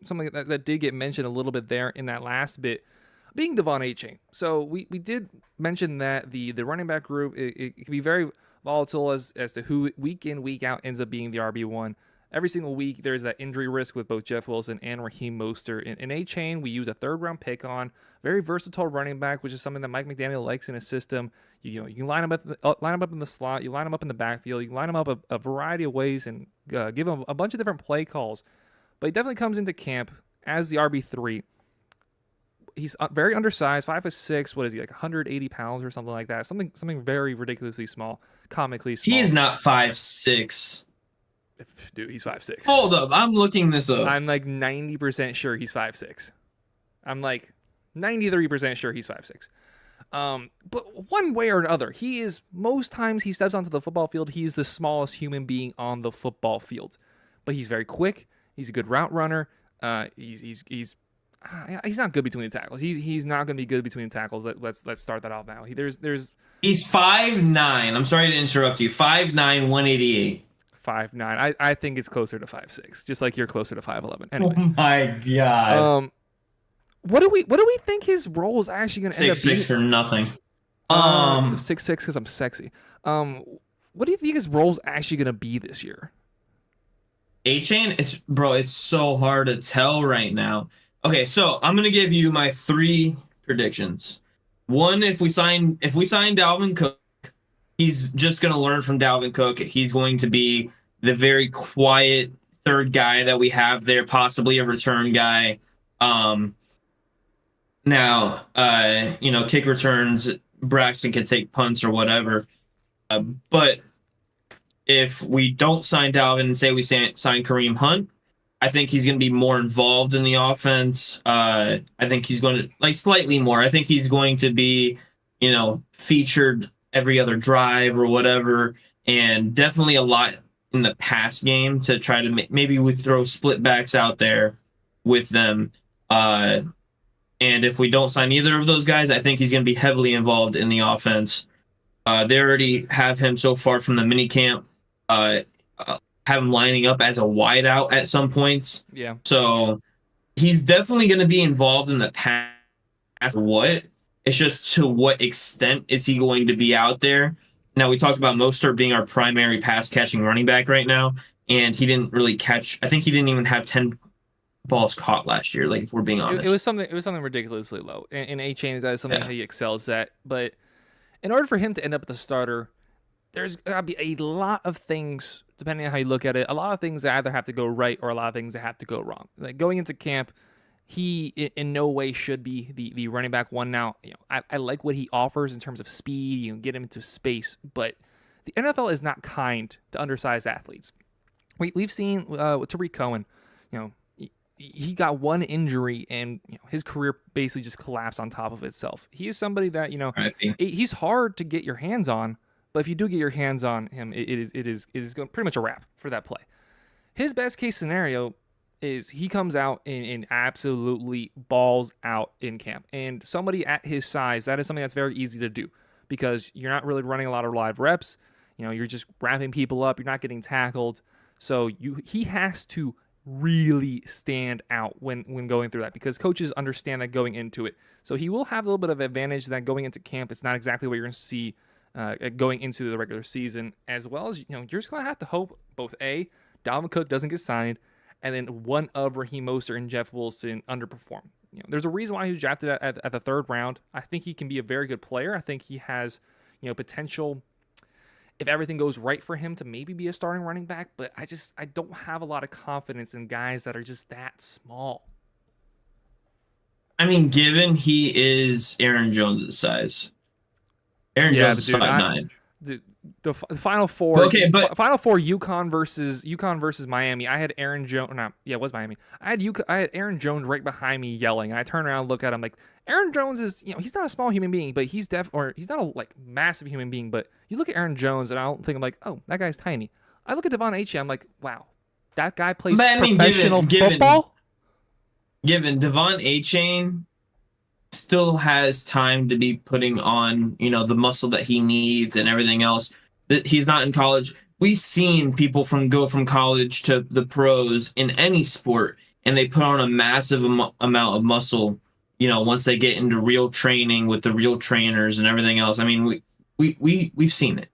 something that did get mentioned a little bit there in that last bit, being Devon Achane. So we did mention that the running back group, it can be very volatile as to who week in, week out ends up being the RB1. Every single week, there's that injury risk with both Jeff Wilson and Raheem Mostert. In Achane, we use a third-round pick on. Very versatile running back, which is something that Mike McDaniel likes in his system. You can line him up in the slot. You line him up in the backfield. You can line him up a variety of ways and give him a bunch of different play calls. But he definitely comes into camp as the RB3. He's very undersized, 5'6". What is he, like 180 pounds or something like that? Something very ridiculously small, comically small. He is not 5'6". Dude, he's 5'6". Hold up, I'm looking this up. I'm like 90% sure he's 5'6". I'm like 93% sure he's 5'6". But one way or another, most times he steps onto the football field, he's the smallest human being on the football field. But he's very quick. He's a good route runner. He's not good between the tackles. He's not going to be good between the tackles. Let's start that off now. He's 5'9". I'm sorry to interrupt you. 5'9", 188. 5'9". I think it's closer to 5'6", just like you're closer to 5'11". Anyways. Oh my god. What do we think his role is actually going to end up being? 6'6" for nothing. 6'6" because I'm sexy. What do you think his role is actually going to be this year? Achane, it's so hard to tell right now. Okay, so I'm gonna give you my 3 predictions. One, if we sign Dalvin Cook, he's just gonna learn from Dalvin Cook. He's going to be the very quiet third guy that we have there, possibly a return guy. Now, kick returns, Braxton can take punts or whatever. But if we don't sign Dalvin and say we sign Kareem Hunt, I think he's going to be more involved in the offense. I think he's going to, slightly more. I think he's going to be, featured every other drive or whatever, and definitely a lot in the pass game to try to maybe we throw split backs out there with them. And if we don't sign either of those guys, I think he's going to be heavily involved in the offense. They already have him so far from the mini camp. Have him lining up as a wideout at some points. Yeah. So he's definitely going to be involved in the pass. What? It's just to what extent is he going to be out there? Now, we talked about Mostert being our primary pass-catching running back right now, and he didn't really catch. I think he didn't even have 10 balls caught last year, if we're being honest. It was something ridiculously low. And Achane, that is something that he excels at. But in order for him to end up the starter, there's got to be a lot of things, depending on how you look at it, a lot of things that either have to go right or a lot of things that have to go wrong. Going into camp, he in no way should be the running back one. Now, I like what he offers in terms of speed, get him into space, but the NFL is not kind to undersized athletes. We've seen with Tariq Cohen, he got one injury and his career basically just collapsed on top of itself. He is somebody that he's hard to get your hands on. But if you do get your hands on him, it is pretty much a wrap for that play. His best case scenario is he comes out and absolutely balls out in camp. And somebody at his size, that is something that's very easy to do because you're not really running a lot of live reps. You're just wrapping people up. You're not getting tackled. So he has to really stand out when going through that because coaches understand that going into it. So he will have a little bit of advantage that going into camp, it's not exactly what you're going to see going into the regular season, as well as you're just going to have to hope both Dalvin Cook doesn't get signed, and then one of Raheem Mostert and Jeff Wilson underperform. There's a reason why he was drafted at the 3rd round. I think he can be a very good player. I think he has potential if everything goes right for him to maybe be a starting running back, but I don't have a lot of confidence in guys that are just that small. I mean, given he is Aaron Jones' size. Aaron Jones is 5'9". The Final Four. Okay, but Final Four, UConn versus Miami. I had Aaron Jones. It was Miami. I had Aaron Jones right behind me yelling. And I turned around and look at him like Aaron Jones is. He's not a small human being, but he's not a massive human being. But you look at Aaron Jones, and I don't think I'm like, oh, that guy's tiny. I look at Devon Achane, I'm like, wow, that guy plays professional football. Given Devon Achane still has time to be putting on, the muscle that he needs and everything else. That he's not in college. We've seen people go from college to the pros in any sport, and they put on a massive amount of muscle, once they get into real training with the real trainers and everything else. I mean, we've seen it.